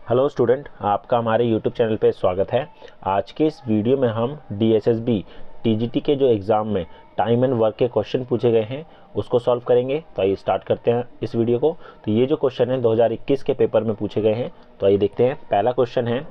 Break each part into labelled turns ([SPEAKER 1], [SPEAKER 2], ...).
[SPEAKER 1] Hello student, आपका हमारे YouTube channel पे स्वागत है। आज के इस वीडियो में हम DSSB TGT के जो एग्ज़ाम में टाइम एंड वर्क के क्वेश्चन पूछे गए हैं उसको सॉल्व करेंगे। तो आइए स्टार्ट करते हैं इस वीडियो को। तो ये जो क्वेश्चन है 2021 के पेपर में पूछे गए हैं। तो आइए देखते हैं। पहला क्वेश्चन है,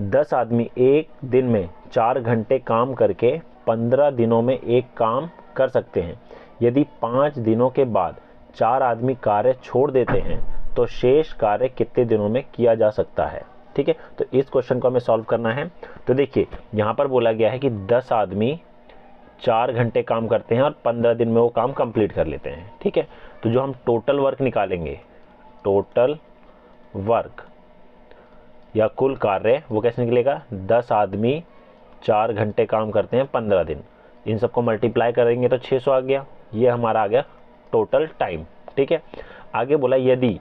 [SPEAKER 1] 10 आदमी एक दिन में 4 घंटे काम करके 15 दिनों में एक काम कर सकते हैं। यदि 5 दिनों के बाद 4 आदमी कार्य छोड़ देते हैं तो शेष कार्य कितने दिनों में किया जा सकता है। ठीक है, तो इस क्वेश्चन को हमें सॉल्व करना है। तो देखिए, यहाँ पर बोला गया है कि 10 आदमी 4 घंटे काम करते हैं और 15 दिन में वो काम कंप्लीट कर लेते हैं। ठीक है, तो जो हम टोटल वर्क निकालेंगे, टोटल वर्क या कुल कार्य, वो कैसे निकलेगा? 10 आदमी 4 घंटे काम करते हैं 15 दिन, इन सबको मल्टीप्लाई करेंगे तो 600 आ गया। ये हमारा आ गया टोटल टाइम। ठीक है, आगे बोला यदि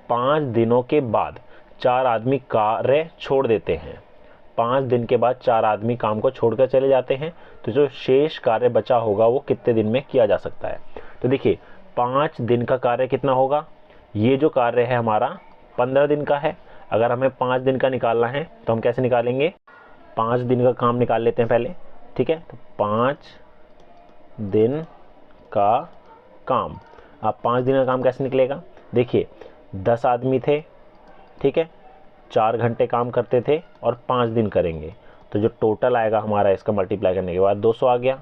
[SPEAKER 1] 5 दिनों के बाद 4 आदमी कार्य छोड़ देते हैं, 5 दिन के बाद 4 आदमी काम को छोड़कर चले जाते हैं, तो जो शेष कार्य बचा होगा वो कितने दिन में किया जा सकता है। तो देखिए, 5 दिन का कार्य कितना होगा? ये जो कार्य है हमारा 15 दिन का है। अगर हमें 5 दिन का निकालना है तो हम कैसे निकालेंगे? 5 दिन का काम निकाल लेते हैं पहले। ठीक है, तो 5 दिन का काम। अब 5 दिन का काम कैसे निकलेगा? देखिए, 10 आदमी थे, ठीक है, 4 घंटे काम करते थे और 5 दिन करेंगे, तो जो टोटल आएगा हमारा इसका मल्टीप्लाई करने के बाद 200 आ गया।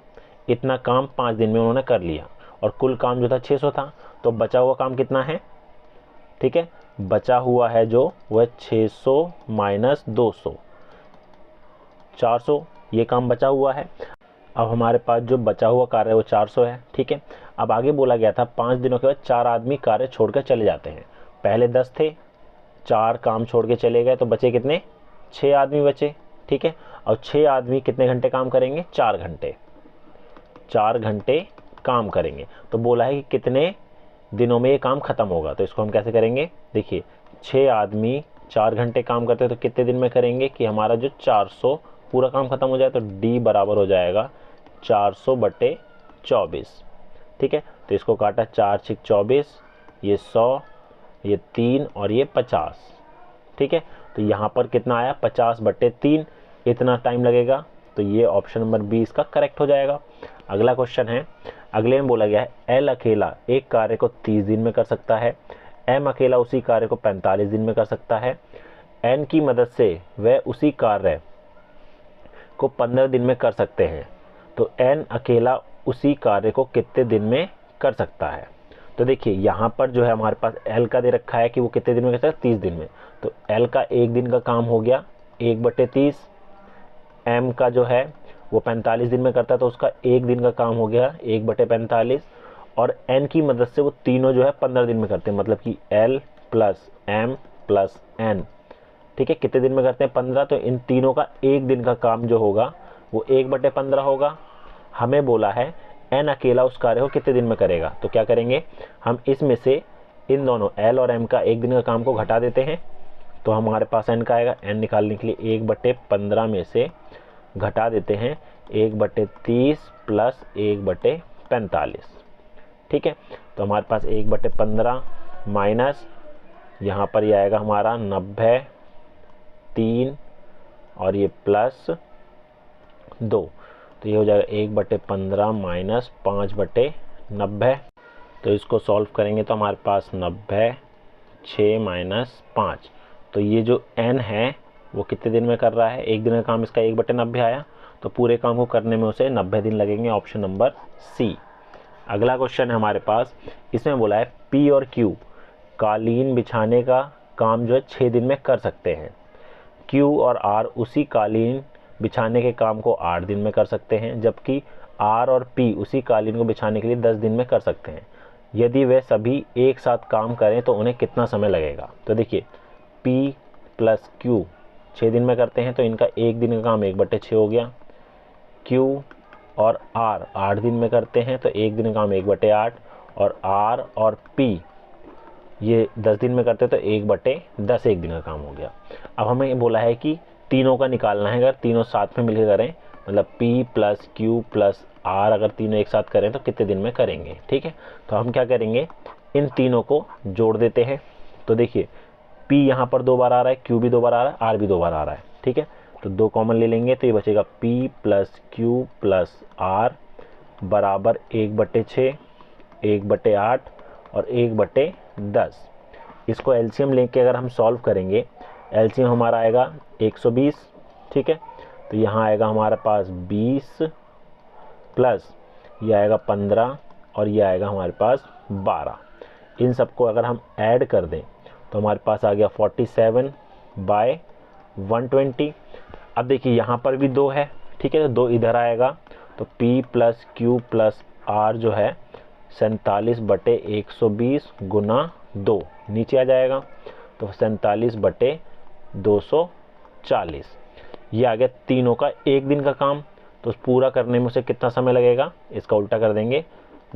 [SPEAKER 1] इतना काम 5 दिन में उन्होंने कर लिया और कुल काम जो था 600 था। तो बचा हुआ काम कितना है? ठीक है, बचा हुआ है जो वह 600 माइनस 200, 400, ये काम बचा हुआ है। अब हमारे पास जो बचा हुआ कार्य है वो 400 है। ठीक है, अब आगे बोला गया था 5 दिनों के बाद 4 आदमी कार्य छोड़कर चले जाते हैं। पहले 10 थे, 4 काम छोड़ के चले गए, तो बचे कितने? 6 आदमी बचे। ठीक है, और 6 आदमी कितने घंटे काम करेंगे? 4 घंटे, 4 घंटे काम करेंगे। तो बोला है कि कितने दिनों में ये काम खत्म होगा। तो इसको हम कैसे करेंगे? देखिए, 6 आदमी 4 घंटे काम करते हैं तो कितने दिन में करेंगे कि हमारा जो 400 पूरा काम खत्म हो जाए। तो D बराबर हो जाएगा 400/24। ठीक है, तो इसको काटा, 4 6 24, ये 100, ये 3 और ये 50। ठीक है, तो यहाँ पर कितना आया? 50/3। इतना टाइम लगेगा, तो ये ऑप्शन नंबर 20 का करेक्ट हो जाएगा। अगला क्वेश्चन है, अगले में बोला गया है L अकेला एक कार्य को 30 दिन में कर सकता है, M अकेला उसी कार्य को 45 दिन में कर सकता है, N की मदद से वह उसी कार्य को 15 दिन में कर सकते हैं, तो N अकेला उसी कार्य को कितने दिन में कर सकता है। तो देखिए, यहाँ पर जो है हमारे पास L का दे रखा है कि वो कितने दिन में कर सकता है? 30 दिन में। तो L का 1 दिन का काम हो गया 1/30, M का जो है वो 45 दिन में करता है तो उसका 1 दिन का काम हो गया 1/45, और N की मदद से वो तीनों जो है 15 दिन में करते हैं, मतलब कि L plus M plus N। ठीक है, कितने दिन में करते हैं? 15। तो इन तीनों का 1 दिन का काम जो होगा वो 1/15 होगा। हमें बोला है N अकेला उस कार्य को कितने दिन में करेगा। तो क्या करेंगे, हम इसमें से इन दोनों L और M का 1 दिन का काम को घटा देते हैं, तो हमारे पास N का आएगा। N निकालने के लिए 1/15 में से घटा देते हैं 1/30 प्लस 1/45। ठीक है, तो हमारे पास 1/15 माइनस यहाँ पर ये आएगा हमारा 90, 3 और ये प्लस 2, तो ये हो जाएगा 1/15 माइनस 5/90। तो इसको सॉल्व करेंगे तो हमारे पास 90, 6 माइनस 5, तो ये जो N है वो कितने दिन में कर रहा है? 1 दिन का काम इसका 1/90 आया, तो पूरे काम को करने में उसे 90 दिन लगेंगे, ऑप्शन नंबर C। अगला क्वेश्चन है हमारे पास, इसमें बोला है P और Q कालीन बिछाने का काम जो है 6 दिन में कर सकते हैं, Q और R उसी कालीन बिछाने के काम को 8 दिन में कर सकते हैं, जबकि R और P उसी कालीन को बिछाने के लिए 10 दिन में कर सकते हैं। यदि वे सभी एक साथ काम करें तो उन्हें कितना समय लगेगा। तो देखिए, P प्लस Q 6 दिन में करते हैं तो इनका 1 दिन का काम 1/6 हो गया। Q और R 8 दिन में करते हैं तो 1 दिन का काम 1/8, और R और P ये 10 दिन में करते हैं तो 1/10 1 दिन का काम हो गया। अब हमें बोला है कि तीनों का निकालना है, अगर तीनों साथ में मिलकर करें, मतलब P plus Q plus R अगर तीनों एक साथ करें तो कितने दिन में करेंगे। ठीक है, तो हम क्या करेंगे, इन तीनों को जोड़ देते हैं। तो देखिए, P यहाँ पर 2 बार आ रहा है, Q भी 2 बार आ रहा है, R भी 2 बार आ रहा है, ठीक है। तो 2 कॉमन ले लेंगे तो ये बचेगा P plus Q plus R बराबर 1/6, 1/8 और 1/10। इसको एलसीएम लेके अगर हम सॉल्व करेंगे, एलसीएम हमारा आएगा 120, ठीक है। तो यहाँ आएगा हमारे पास 20 प्लस ये आएगा 15 और ये आएगा हमारे पास 12। इन सबको अगर हम ऐड कर दें तो हमारे पास आ गया 47/120। अब देखिए यहाँ पर भी 2 है, ठीक है, तो 2 इधर आएगा, तो P plus Q plus R जो है 47/120 गुना 2 नीचे आ जाएगा, तो 47/240। ये आ गया तीनों का एक दिन का काम। तो पूरा करने में उसे कितना समय लगेगा, इसका उल्टा कर देंगे,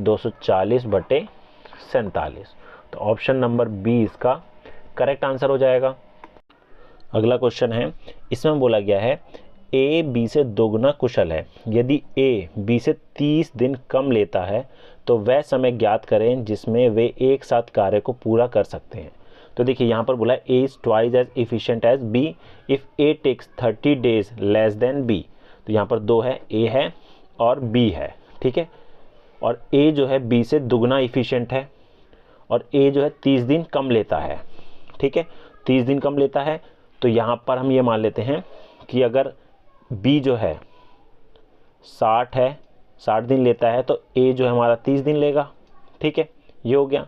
[SPEAKER 1] 240/47। तो ऑप्शन नंबर बी इसका करेक्ट आंसर हो जाएगा। अगला क्वेश्चन है, इसमें बोला गया है ए बी से दोगुना कुशल है। यदि ए बी से 30 दिन कम लेता है तो वह समय ज्ञात करें जिसमें वे एक साथ कार्य को पूरा कर सकते हैं। तो देखिए यहाँ पर बोला a is twice as efficient as b if a takes 30 days less than b. तो यहाँ पर 2 है, ए है और बी है, ठीक है। और ए जो है बी से दुगना इफिशिएंट है और ए जो है 30 दिन कम लेता है, ठीक है, 30 दिन कम लेता है। तो यहाँ पर हम ये मान लेते हैं कि अगर बी जो है 60 दिन लेता है तो ए जो है हमारा 30 दिन लेगा, ठीक है, ये हो गया।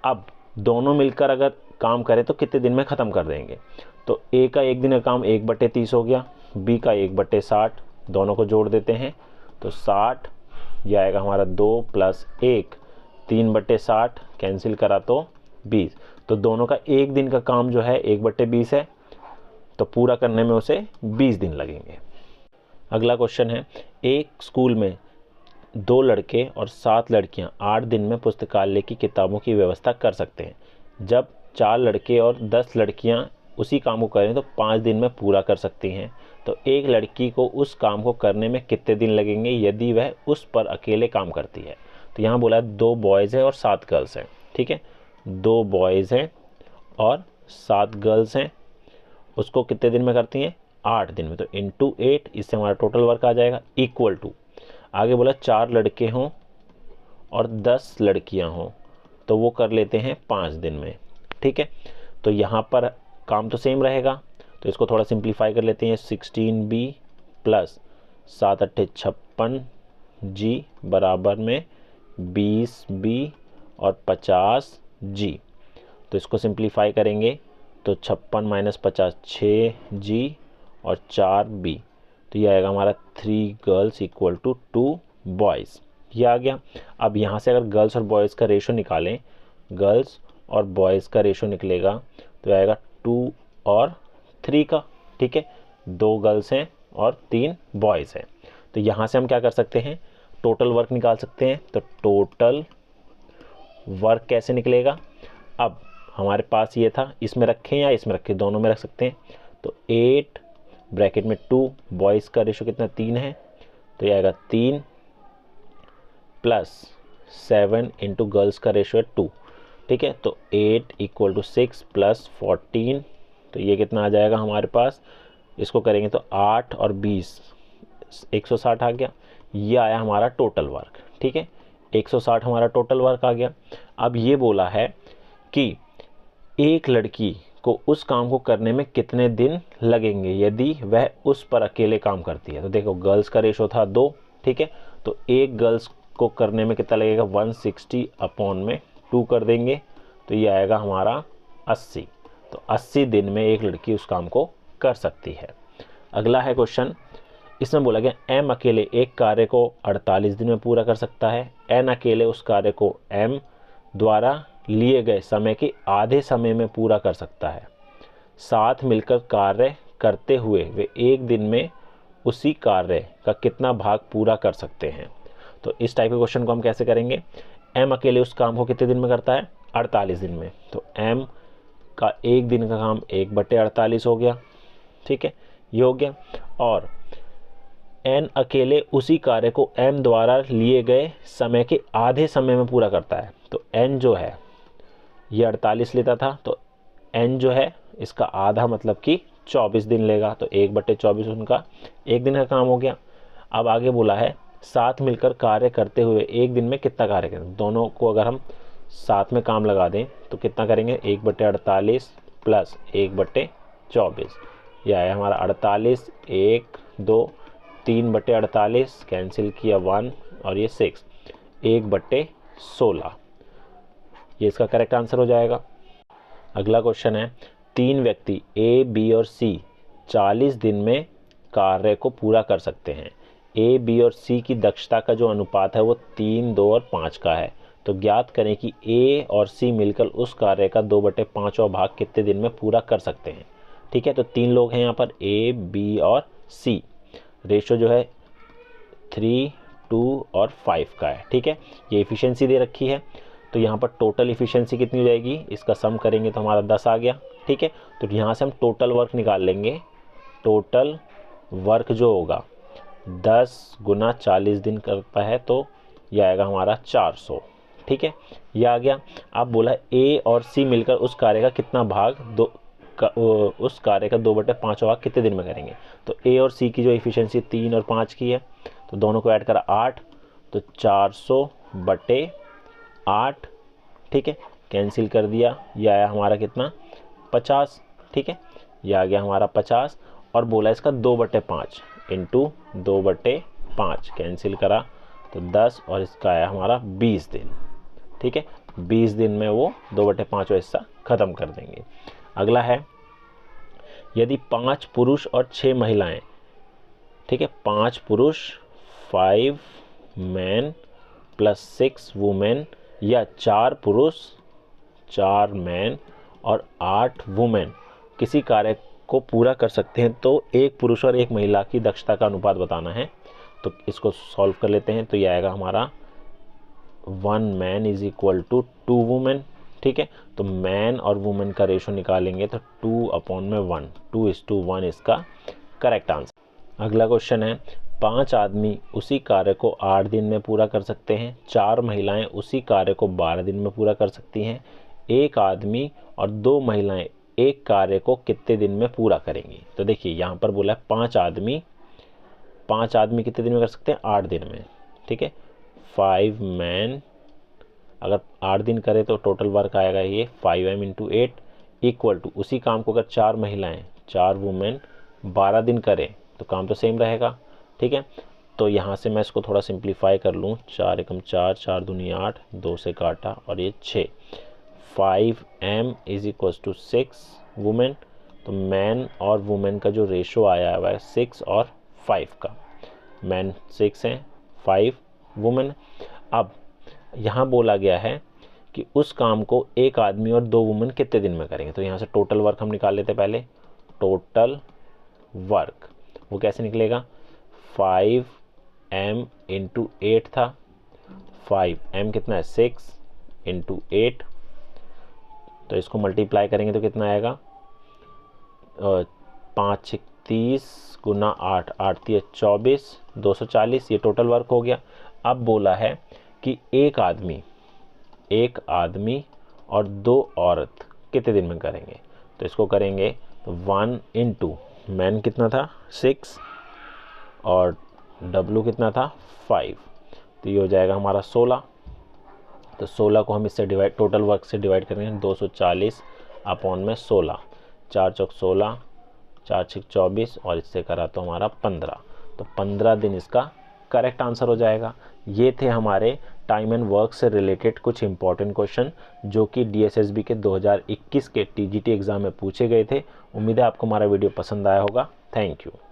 [SPEAKER 1] अब दोनों मिलकर अगर काम करें तो कितने दिन में ख़त्म कर देंगे। तो ए का एक दिन का काम 1/30 हो गया, बी का 1/60, दोनों को जोड़ देते हैं तो 60, ये आएगा हमारा 2 + 1, 3/60 कैंसिल करा तो 20। तो दोनों का एक दिन का काम जो है 1/20 है, तो पूरा करने में उसे 20 दिन लगेंगे। अगला क्वेश्चन है, एक स्कूल में 2 लड़के और 7 लड़कियां 8 दिन में पुस्तकालय की किताबों की व्यवस्था कर सकते हैं। जब 4 लड़के और 10 लड़कियां उसी काम को करें तो 5 दिन में पूरा कर सकती हैं। तो एक लड़की को उस काम को करने में कितने दिन लगेंगे यदि वह उस पर अकेले काम करती है। तो यहाँ बोला 2 बॉयज़ हैं और 7 गर्ल्स हैं, ठीक है, 2 बॉयज़ हैं और 7 गर्ल्स हैं, उसको कितने दिन में करती हैं, 8 दिन में। तो इंटू 8, इससे हमारा टोटल वर्क आ जाएगा इक्वल टू, आगे बोला 4 लड़के हों और 10 लड़कियां हों तो वो कर लेते हैं 5 दिन में, ठीक है। तो यहाँ पर काम तो सेम रहेगा, तो इसको थोड़ा सिंप्लीफाई कर लेते हैं, 16b प्लस 7 × 8 = 56g बराबर में 20b और 50g। तो इसको सिंप्लीफाई करेंगे तो 56 - 50 6g और 4b, तो ये आएगा हमारा 3 गर्ल्स = 2 बॉयज़, ये आ गया। अब यहाँ से अगर गर्ल्स और बॉयज़ का रेशो निकालें, गर्ल्स और बॉयज़ का रेशो निकलेगा तो आएगा 2 और 3 का, ठीक है, 2 गर्ल्स हैं और 3 बॉयज़ हैं। तो यहाँ से हम क्या कर सकते हैं, टोटल वर्क निकाल सकते हैं। तो टोटल वर्क कैसे निकलेगा, अब हमारे पास ये था, इसमें रखें या इसमें रखें, दोनों में रख सकते हैं। तो 8 ब्रैकेट में 2, बॉयज़ का रेशो कितना 3 है, तो ये आएगा 3 प्लस 7 इंटू गर्ल्स का रेशो है 2, ठीक है। तो 8 = 6 प्लस 14, तो ये कितना आ जाएगा हमारे पास, इसको करेंगे तो 8 और 20 160 आ गया। ये आया हमारा टोटल वर्क, ठीक है, 160 हमारा टोटल वर्क आ गया। अब ये बोला है कि एक लड़की को उस काम को करने में कितने दिन लगेंगे यदि वह उस पर अकेले काम करती है। तो देखो गर्ल्स का रेशो था 2, ठीक है, तो एक गर्ल्स को करने में कितना लगेगा, 160/2 कर देंगे तो ये आएगा हमारा 80। तो 80 दिन में एक लड़की उस काम को कर सकती है। अगला है क्वेश्चन, इसमें बोला गया एम अकेले एक कार्य को 48 दिन में पूरा कर सकता है, एन अकेले उस कार्य को एम द्वारा लिए गए समय के आधे समय में पूरा कर सकता है। साथ मिलकर कार्य करते हुए वे एक दिन में उसी कार्य का कितना भाग पूरा कर सकते हैं। तो इस टाइप के क्वेश्चन को हम कैसे करेंगे, एम अकेले उस काम को कितने दिन में करता है, 48 दिन में। तो एम का एक दिन का काम 1/48 हो गया, ठीक है, ये हो गया। और एन अकेले उसी कार्य को एम द्वारा लिए गए समय के आधे समय में पूरा करता है। तो एन जो है ये 48 लेता था, तो n जो है इसका आधा मतलब कि 24 दिन लेगा, तो 1/24 उनका 1 दिन का काम हो गया। अब आगे बोला है साथ मिलकर कार्य करते हुए एक दिन में कितना कार्य करें। दोनों को अगर हम साथ में काम लगा दें तो कितना करेंगे, 1/48 प्लस 1/24, यह आया हमारा 48, 1 2 3/48 कैंसिल किया 1 और ये 6, 1/16, ये इसका करेक्ट आंसर हो जाएगा। अगला क्वेश्चन है 3 व्यक्ति ए बी और सी 40 दिन में कार्य को पूरा कर सकते हैं। ए बी और सी की दक्षता का जो अनुपात है वो 3, 2 और 5 का है। तो ज्ञात करें कि ए और सी मिलकर उस कार्य का 2/5वां भाग कितने दिन में पूरा कर सकते हैं। ठीक है, तो 3 लोग हैं यहाँ पर ए बी और सी, रेशो जो है 3, 2 और 5 का है। ठीक है, ये इफिशियंसी दे रखी है। तो यहाँ पर टोटल इफिशियंसी कितनी हो जाएगी, इसका सम करेंगे तो हमारा 10 आ गया। ठीक है, तो यहाँ से हम टोटल वर्क निकाल लेंगे। टोटल वर्क जो होगा 10 गुना 40 दिन करता है, तो यह आएगा हमारा 400। ठीक है, यह आ गया। अब बोला ए और सी मिलकर उस कार्य का कितना भाग उस कार्य का 2/5 भाग कितने दिन में करेंगे। तो ए और सी की जो इफिशियंसी 3 और 5 की है, तो दोनों को ऐड करा 8, तो 400/8। ठीक है, कैंसिल कर दिया, यह आया हमारा कितना 50। ठीक है, यह आ गया हमारा 50 और बोला इसका 2/5 इंटू 2/5 कैंसिल करा तो 10 और इसका आया हमारा 20 दिन। ठीक है, 20 दिन में वो 2/5 हिस्सा ख़त्म कर देंगे। अगला है यदि 5 पुरुष और 6 महिलाएं, ठीक है, 5 पुरुष 5 मैन प्लस 6 वुमेन, या 4 पुरुष 4 मैन और 8 वुमेन किसी कार्य को पूरा कर सकते हैं, तो एक पुरुष और एक महिला की दक्षता का अनुपात बताना है। तो इसको सॉल्व कर लेते हैं। तो ये आएगा हमारा 1 man is equal to 2 women. ठीक है, तो मैन और वुमेन का रेशो निकालेंगे तो 2/1, 2:1 इसका करेक्ट आंसर। अगला क्वेश्चन है 5 आदमी उसी कार्य को 8 दिन में पूरा कर सकते हैं। 4 महिलाएं उसी कार्य को 12 दिन में पूरा कर सकती हैं। एक आदमी और 2 महिलाएं एक कार्य को कितने दिन में पूरा करेंगी। तो देखिए यहाँ पर बोला है 5 आदमी कितने दिन में कर सकते हैं, 8 दिन में। ठीक है, 5 मैन अगर 8 दिन करे तो टोटल वर्क आएगा ये 5m × 8 इक्वल टू, उसी काम को अगर 4 महिलाएं 4 वुमेन 12 दिन करें तो काम तो सेम रहेगा। ठीक है, तो यहाँ से मैं इसको थोड़ा सिंप्लीफाई कर लूँ, 4 एकम 4, 4 दूनी 8, 2 से काटा और ये 6, 5m is equal to 6 women. तो मैन और वुमेन का जो रेशो आया है 6 और 5 का, मैन 6 हैं 5 वुमेन। अब यहाँ बोला गया है कि उस काम को एक आदमी और 2 वुमेन कितने दिन में करेंगे। तो यहाँ से टोटल वर्क हम निकाल लेते पहले। टोटल वर्क वो कैसे निकलेगा, 5m × 8 था, 5m कितना है 6 × 8, तो इसको मल्टीप्लाई करेंगे तो कितना आएगा 5 6 30 गुना 8, 8 3 24, 240, ये टोटल वर्क हो गया। अब बोला है कि एक आदमी और 2 औरत कितने दिन में करेंगे। तो इसको करेंगे तो 1 × मैन कितना था 6 और W कितना था 5, तो ये हो जाएगा हमारा 16। तो 16 को हम इससे डिवाइड, टोटल वर्क से डिवाइड करेंगे 240/16, 4 चौक 16, 4 6 24 और इससे करा तो हमारा 15, तो 15 दिन इसका करेक्ट आंसर हो जाएगा। ये थे हमारे टाइम एंड वर्क से रिलेटेड कुछ इंपॉर्टेंट क्वेश्चन जो कि DSSB के 2021 के TGT एग्ज़ाम में पूछे गए थे। उम्मीद है आपको हमारा वीडियो पसंद आया होगा। Thank you.